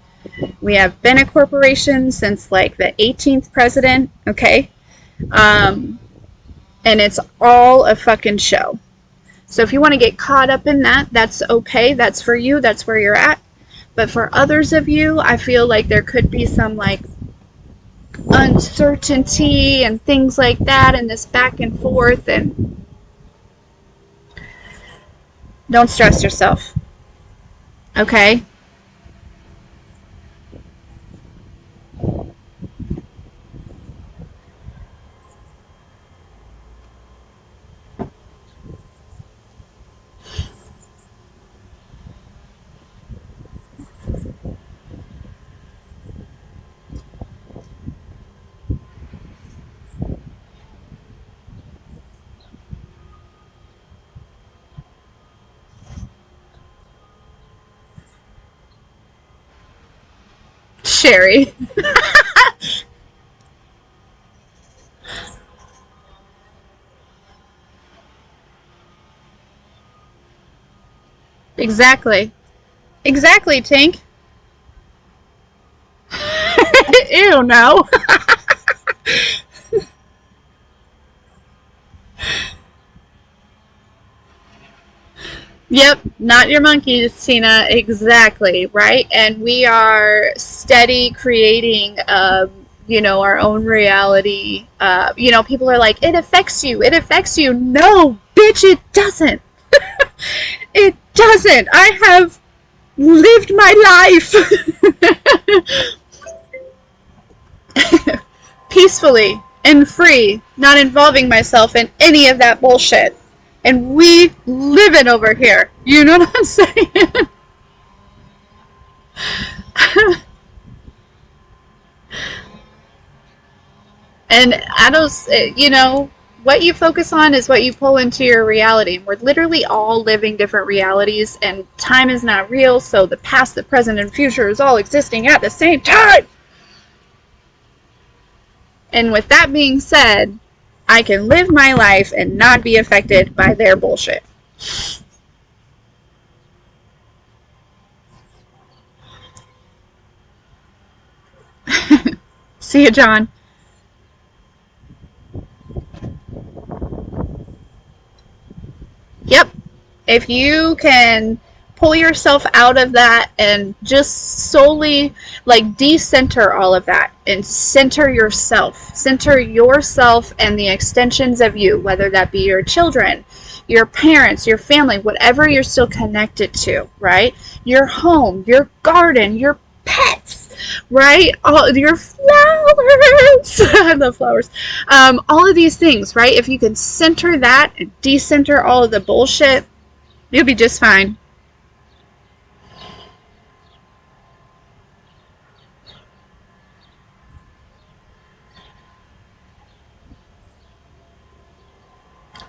We have been a corporation since like the 18th president, okay? Um, and it's all a fucking show. So if you want to get caught up in that, that's okay. That's for you. That's where you're at. But for others of you, I feel like there could be some like uncertainty and things like that and this back and forth and don't stress yourself. Okay? Sherry. Exactly. Exactly, Tink. Ew, no. Yep, not your monkeys, Tina. Exactly, right? And we are steady creating, our own reality. People are like, it affects you. It affects you. No, bitch, it doesn't. It doesn't. I have lived my life peacefully and free, not involving myself in any of that bullshit. And we live it over here. You know what I'm saying? And adults, what you focus on is what you pull into your reality. We're literally all living different realities, and time is not real, so the past, the present, and future is all existing at the same time. And with that being said, I can live my life and not be affected by their bullshit. See you, John. Yep. If you can pull yourself out of that and just solely like decenter all of that and center yourself and the extensions of you, whether that be your children, your parents, your family, whatever you're still connected to, right? Your home, your garden, your pets, right? All your flowers. I love flowers. All of these things, right? If you can center that and decenter all of the bullshit, you'll be just fine.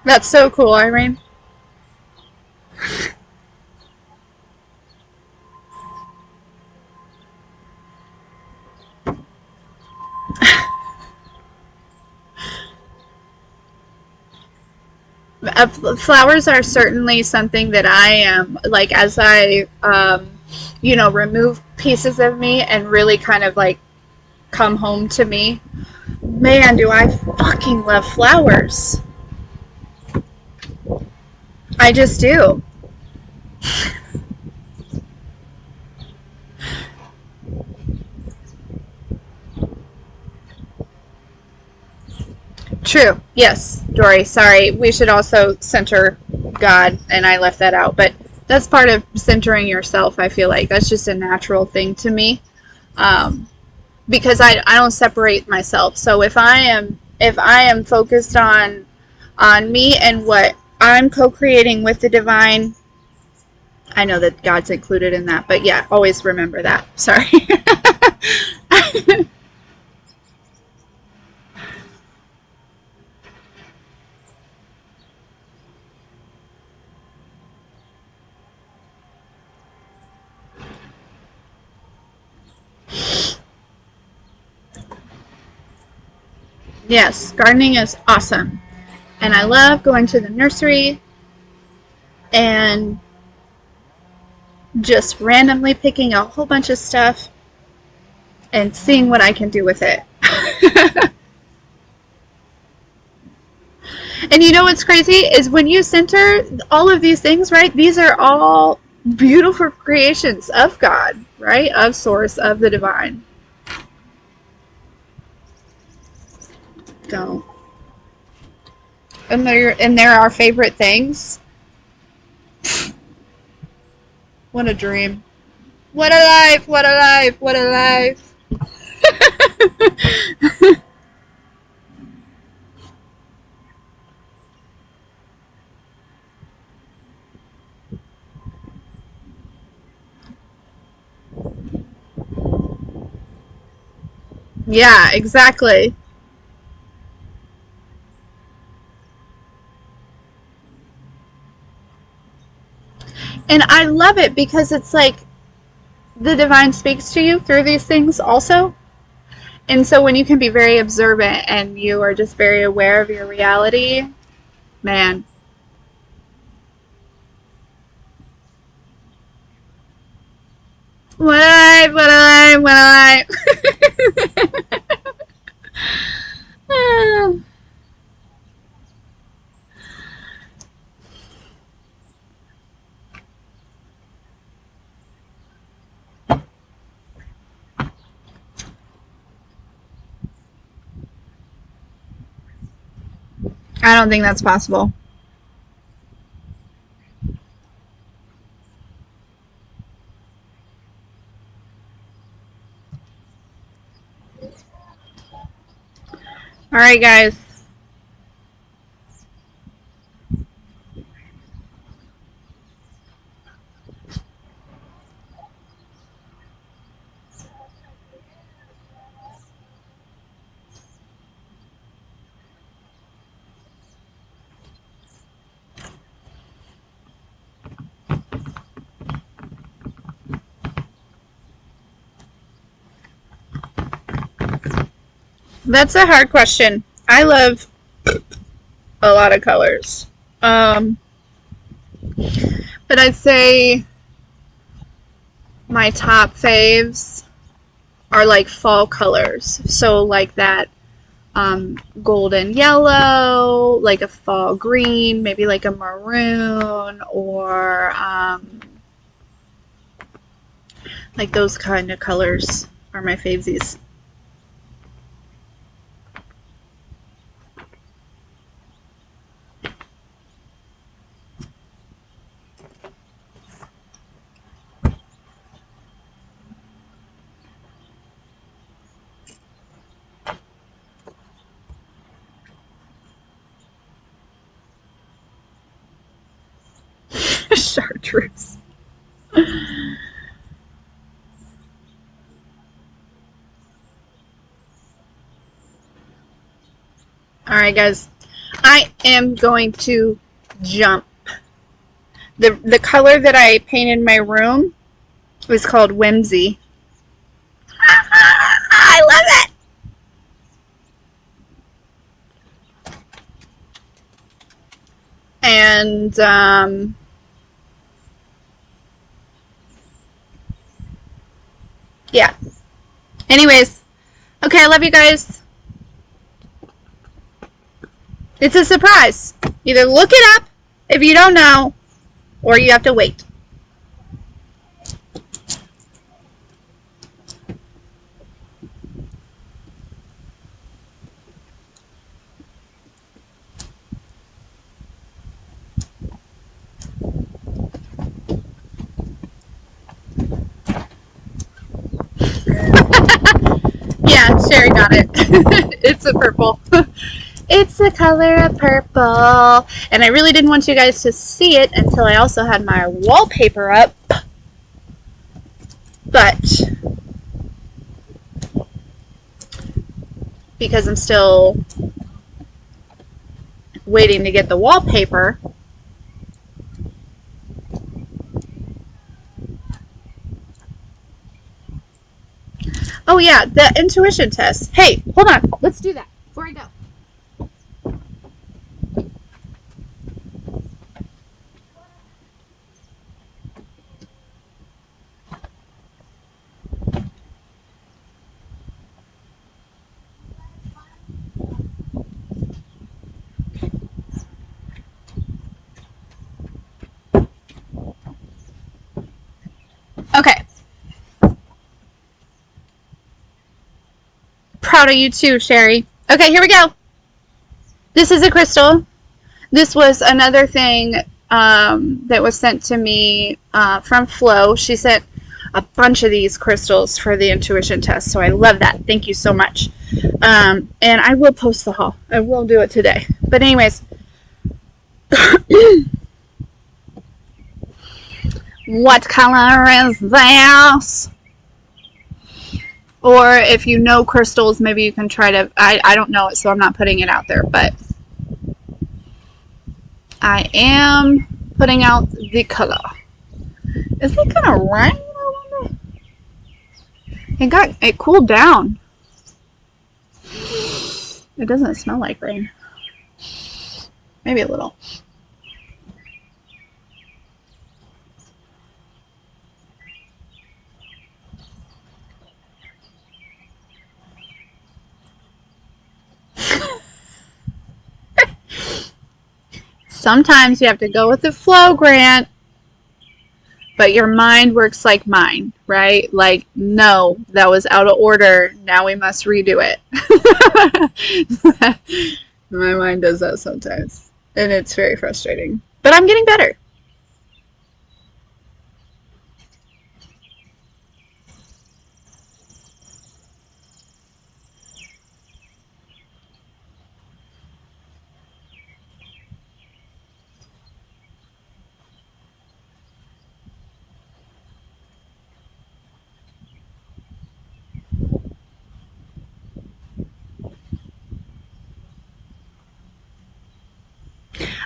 That's so cool, Irene. Flowers are certainly something that I am, like, as I, remove pieces of me and really kind of like come home to me. Man, do I fucking love flowers. I just do. True. Yes, Dory. Sorry. We should also center God, and I left that out. But that's part of centering yourself, I feel like. That's just a natural thing to me. Um, because I don't separate myself. So if I am focused on me and what I'm co-creating with the divine, I know that God's included in that, but yeah, always remember that. Sorry. Yes, gardening is awesome. And I love going to the nursery and just randomly picking a whole bunch of stuff and seeing what I can do with it. And you know what's crazy is when you center all of these things, right? These are all beautiful creations of God, right? Of Source, of the divine. Don't. And they're our favorite things. What a dream. What a life, what a life, what a life. Yeah, exactly. And I love it because it's like the divine speaks to you through these things also. And so when you can be very observant and you are just very aware of your reality, man, What I. I don't think that's possible. All right, guys. That's a hard question. I love a lot of colors. Um, but I'd say my top faves are like fall colors. So like that golden yellow, like a fall green, maybe like a maroon, or like those kind of colors are my favesies. Chartreuse. All right, guys. I am going to jump. The color that I painted my room was called Whimsy. I love it. And yeah. Anyways, okay, I love you guys. It's a surprise. Either look it up if you don't know, or you have to wait. Yeah, Sherry got it. It's a purple. It's the color of purple. And I really didn't want you guys to see it until I also had my wallpaper up. But because I'm still waiting to get the wallpaper, oh yeah, the intuition test. Hey, hold on. Let's do that before I go. Okay. Proud of you too, Sherry. Okay, here we go. This is a crystal. This was another thing that was sent to me from Flo. She sent a bunch of these crystals for the intuition test, so I love that. Thank you so much. And I will post the haul. I will do it today. But anyways, what color is this? Or if you know crystals, maybe you can try to. I don't know it, so I'm not putting it out there, but I am putting out the color. Is it gonna rain? I wonder. It cooled down. It doesn't smell like rain. Maybe a little. Sometimes you have to go with the flow, Grant, but your mind works like mine, right? Like, no, that was out of order. Now we must redo it. My mind does that sometimes, and it's very frustrating. But I'm getting better.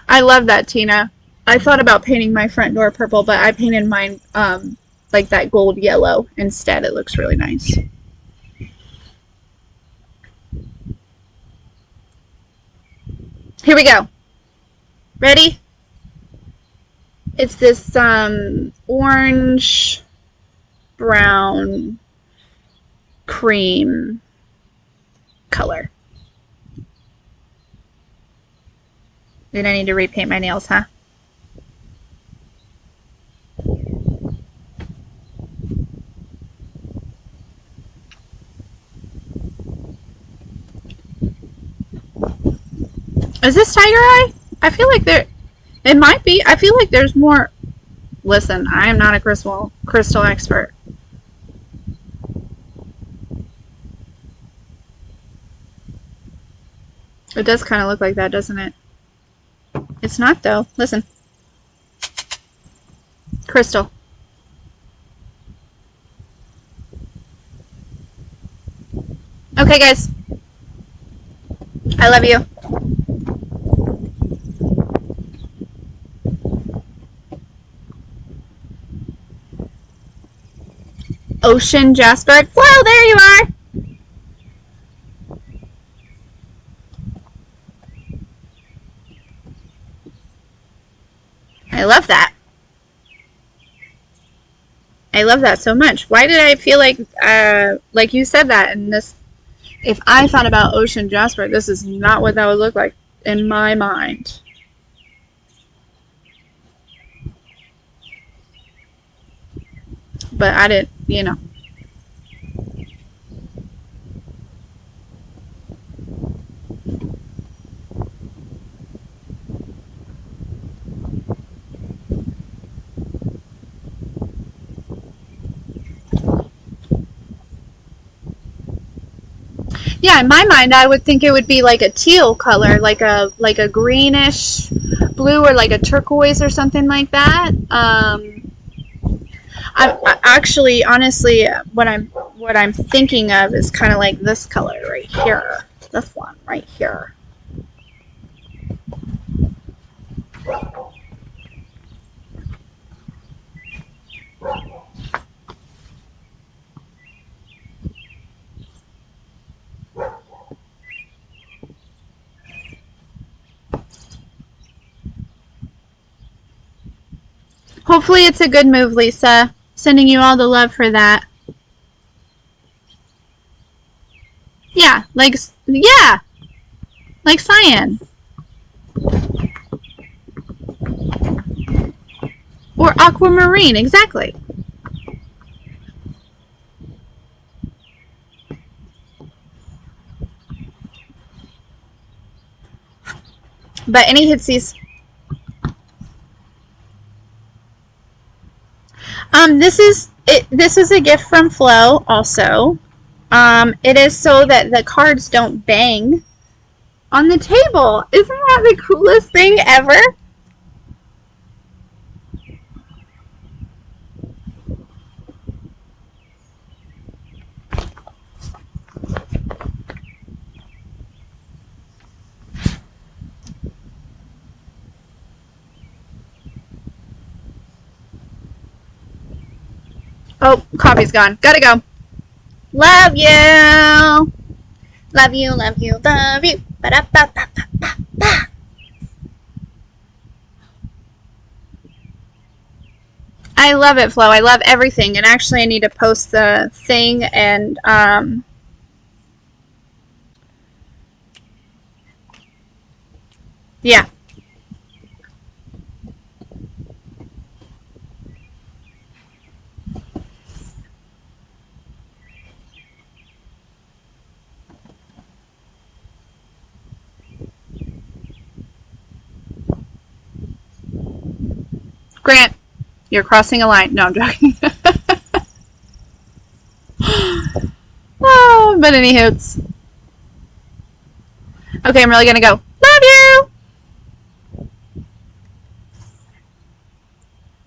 I love that, Tina. I thought about painting my front door purple, but I painted mine like that gold yellow instead. It looks really nice. Here we go. Ready? It's this orange, brown, cream color. Then I need to repaint my nails, huh? Is this tiger eye? I feel like it might be. I feel like there's more. Listen, I am not a crystal expert. It does kind of look like that, doesn't it? It's not, though. Listen. Crystal. Okay, guys. I love you. Ocean Jasper. Whoa, there you are. I love that. I love that so much. Why did I feel like you said that in this? If I thought about Ocean Jasper, this is not what that would look like in my mind. But I didn't, you know. Yeah, in my mind, I would think it would be like a teal color, like a greenish blue or like a turquoise or something like that. I actually, honestly, what I'm thinking of is kind of like this color right here, this one right here. Hopefully it's a good move, Lisa. Sending you all the love for that. Yeah, like cyan. Or aquamarine, exactly. But any hootsies. This is a gift from Flo also. It is so that the cards don't bang on the table. Isn't that the coolest thing ever? Oh, coffee's gone. Gotta go. Love you. Love you, love you, love you. Ba-da-ba-ba-ba-ba-ba. I love it, Flo. I love everything. And actually, I need to post the thing and yeah. Grant, you're crossing a line. No, I'm joking. Oh, but any hoots. Okay, I'm really gonna go. Love you!